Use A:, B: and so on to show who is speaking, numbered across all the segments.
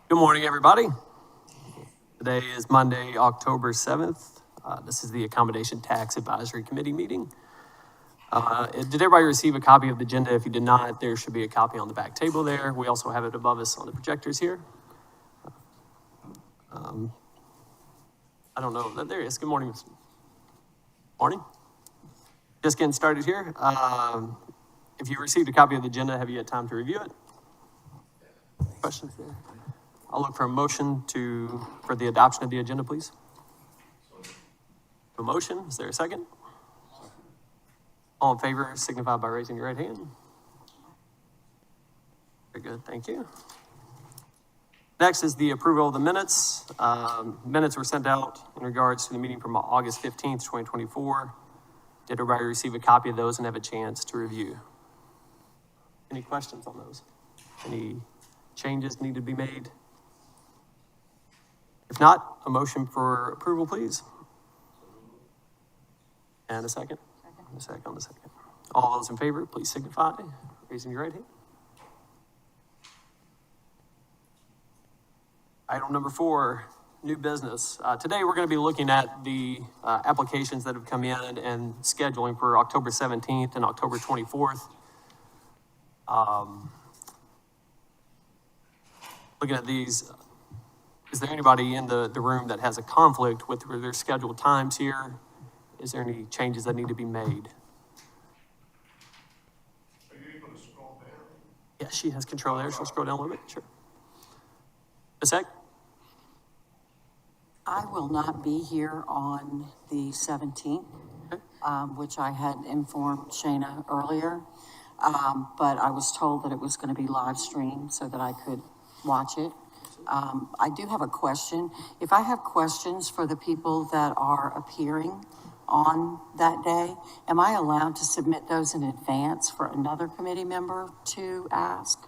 A: Good morning, everybody. Today is Monday, October 7th. This is the Accommodation Tax Advisory Committee meeting. Did everybody receive a copy of the agenda? If you did not, there should be a copy on the back table there. We also have it above us on the projectors here. I don't know, there he is. Good morning. Morning. Just getting started here. If you received a copy of the agenda, have you had time to review it? Questions there? I'll look for a motion for the adoption of the agenda, please. A motion, is there a second? All in favor, signify by raising your right hand. Very good, thank you. Next is the approval of the minutes. Minutes were sent out in regards to the meeting from August 15th, 2024. Did everybody receive a copy of those and have a chance to review? Any questions on those? Any changes need to be made? If not, a motion for approval, please. And a second? A second. All those in favor, please signify, raising your right hand. Item number 4, new business. Today we're going to be looking at the applications that have come in and scheduling for October 17th and October 24th. Looking at these, is there anybody in the room that has a conflict with their scheduled times here? Is there any changes that need to be made?
B: Are you able to scroll down?
A: Yeah, she has control there. She'll scroll down a little bit, sure. A sec.
C: I will not be here on the 17th, which I had informed Shayna earlier, but I was told that it was going to be live streamed so that I could watch it. I do have a question. If I have questions for the people that are appearing on that day, am I allowed to submit those in advance for another committee member to ask?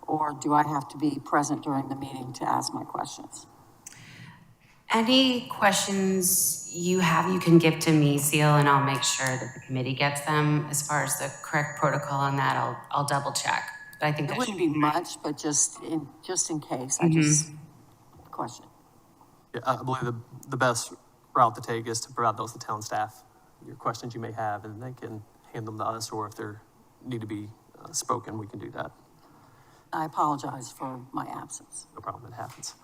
C: Or do I have to be present during the meeting to ask my questions?
D: Any questions you have, you can give to me, Seal, and I'll make sure that the committee gets them. As far as the correct protocol on that, I'll double check. But I think
C: it wouldn't be much, but just in case, I just question.
A: Yeah, I believe the best route to take is to provide those to town staff, your questions you may have, and they can hand them to us, or if they need to be spoken, we can do that.
C: I apologize for my absence.
A: No problem, it happens.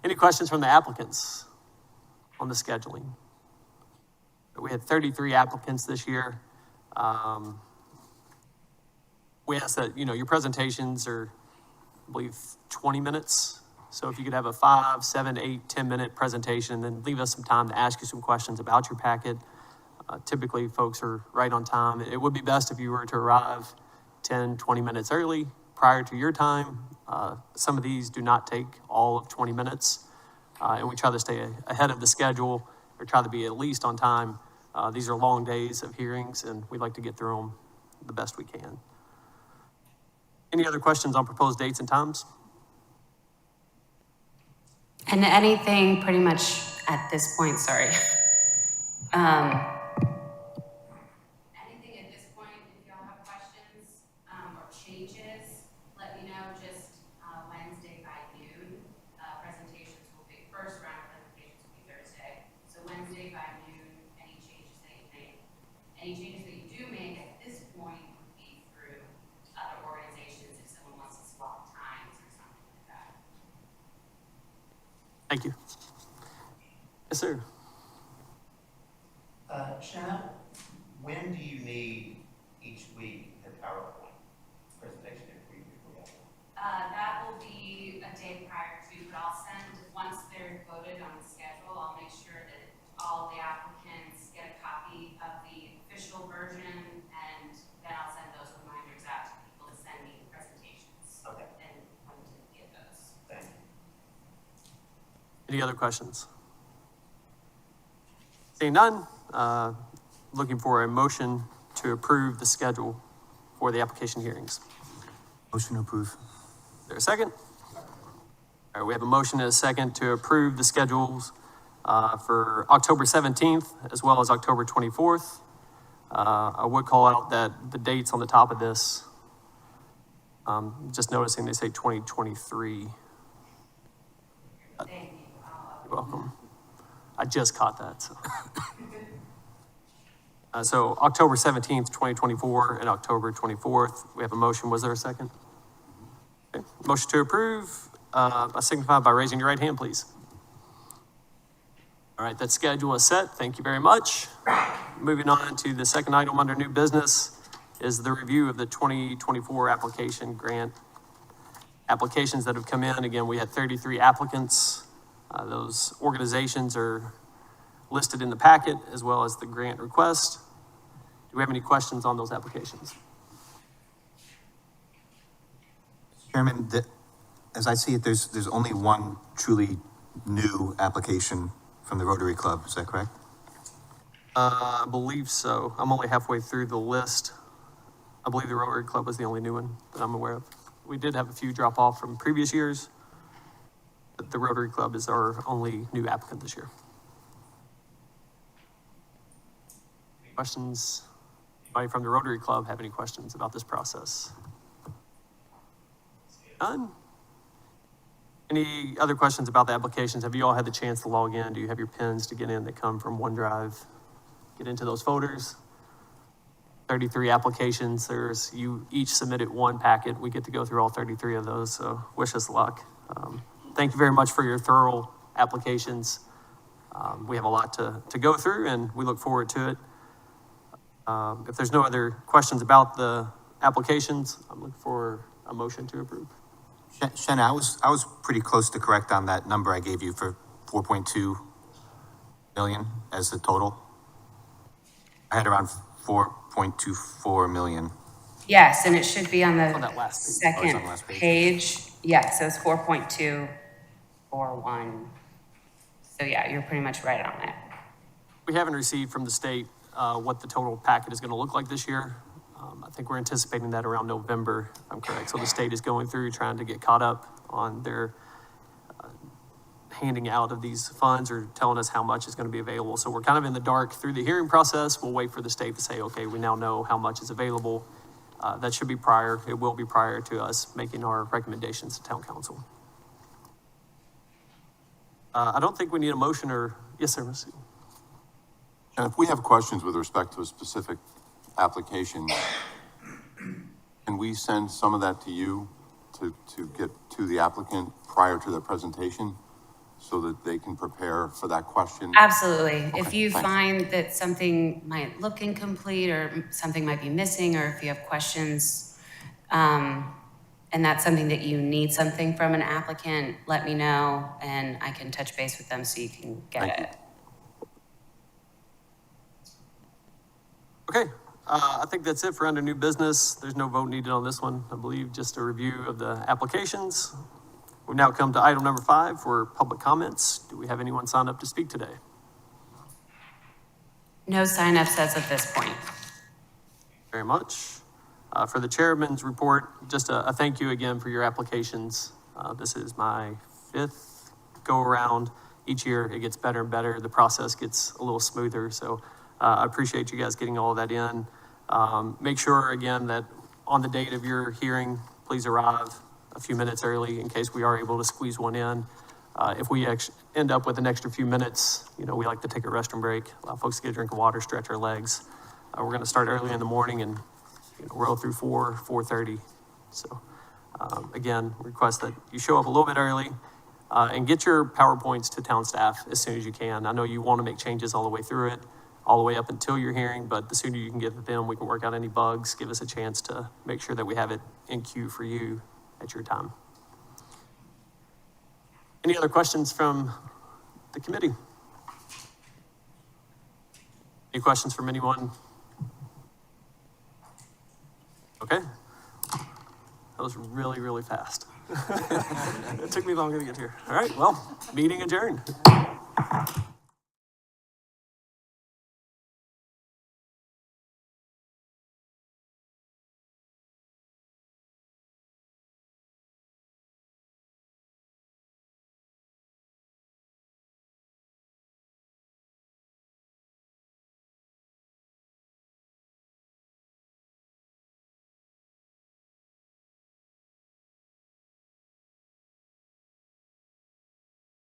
A: Any questions from the applicants on the scheduling? We had 33 applicants this year. We ask that, your presentations are, I believe, 20 minutes. So if you could have a 5, 7, 8, 10-minute presentation, and then leave us some time to ask you some questions about your packet. Typically, folks are right on time. It would be best if you were to arrive 10, 20 minutes early prior to your time. Some of these do not take all of 20 minutes, and we try to stay ahead of the schedule or try to be at least on time. These are long days of hearings, and we'd like to get through them the best we can. Any other questions on proposed dates and times?
D: And anything pretty much at this point, sorry. Anything at this point, if y'all have questions or changes, let me know. Just Wednesday by noon. Presentations will be, first round of presentations will be Thursday. So Wednesday by noon, any changes that you make. Any changes that you do make at this point would be through other organizations if someone wants to swap times or something like that.
A: Thank you. Yes, sir.
E: Shanna, when do you need each week the PowerPoint presentation every week before you have one?
D: That will be a day prior to, but I'll send, once they're voted on the schedule, I'll make sure that all the applicants get a copy of the official version, and then I'll send those reminders out to people to send me the presentations.
E: Okay.
D: And when to get those.
E: Thank you.
A: Any other questions? Seeing none, looking for a motion to approve the schedule for the application hearings.
F: Motion to approve.
A: Is there a second? All right, we have a motion and a second to approve the schedules for October 17th as well as October 24th. I would call out that the dates on the top of this, just noticing they say 2023. welcome. I just caught that, so. So October 17th, 2024, and October 24th, we have a motion. Was there a second? Okay. Motion to approve, signify by raising your right hand, please. All right, that schedule is set. Thank you very much. Moving on to the second item under new business is the review of the 2024 application grant applications that have come in. Again, we had 33 applicants. Those organizations are listed in the packet as well as the grant request. Do we have any questions on those applications?
F: Chairman, as I see it, there's only one truly new application from the Rotary Club. Is that correct?
A: I believe so. I'm only halfway through the list. I believe the Rotary Club was the only new one that I'm aware of. We did have a few drop off from previous years, but the Rotary Club is our only new applicant this year. Any questions? Anybody from the Rotary Club have any questions about this process? None? Any other questions about the applications? Have you all had the chance to log in? Do you have your pins to get in that come from OneDrive? Get into those folders. 33 applications. You each submitted one packet. We get to go through all 33 of those, so wish us luck. Thank you very much for your thorough applications. We have a lot to go through, and we look forward to it. If there's no other questions about the applications, I'm looking for a motion to approve.
F: Shanna, I was pretty close to correct on that number I gave you for 4.2 million as the total. I had around 4.24 million.
D: Yes, and it should be on
A: On
D: the
A: that last page.
F: Oh, it's
D: second
F: on the last page.
D: page. Yes, so it's 4.241. So yeah, you're pretty much right on it.
A: We haven't received from the state what the total packet is going to look like this year. I think we're anticipating that around November, if I'm correct. So the state is going through trying to get caught up on their handing out of these funds or telling us how much is going to be available. So we're kind of in the dark through the hearing process. We'll wait for the state to say, okay, we now know how much is available. That should be it will be prior to us making our recommendations to town council. I don't think we need a motion yes, sir, Mr.
B: And if we have questions with respect to a specific application, can we send some of that to you to get to the applicant prior to their presentation so that they can prepare for that question?
D: Absolutely. If
B: Okay,
D: you
B: thanks.
D: find that something might look incomplete or something might be missing, or if you have questions, and that's something that you need something from an applicant, let me know and I can touch base with them so you can get
F: Thank
D: it.
A: Okay, I think that's it for under new business. There's no vote needed on this one. I believe just a review of the applications. We've now come to item number 5 for public comments. Do we have anyone signed up to speak today?
D: No signups as of this point.
A: Very much. For the chairman's report, just a thank you again for your applications. This is my 5th go around. Each year it gets better and better. The process gets a little smoother. So I appreciate you guys getting all of that in. Make sure again that on the date of your hearing, please arrive a few minutes early in case we are able to squeeze one in. If we end up with an extra few minutes, we like to take a restroom break, allow folks to get a drink of water, stretch our legs. We're going to start early in the morning and roll through 4:30. So again, request that you show up a little bit early and get your PowerPoints to town staff as soon as you can. I know you want to make changes all the way through it, all the way up until your hearing, but the sooner you can get it them, we can work out any bugs, give us a chance to make sure that we have it in queue for you at your time. Any other questions from the committee? Any questions from anyone? Okay. That was really, really fast. It took me longer to get here. All right, well, meeting adjourned.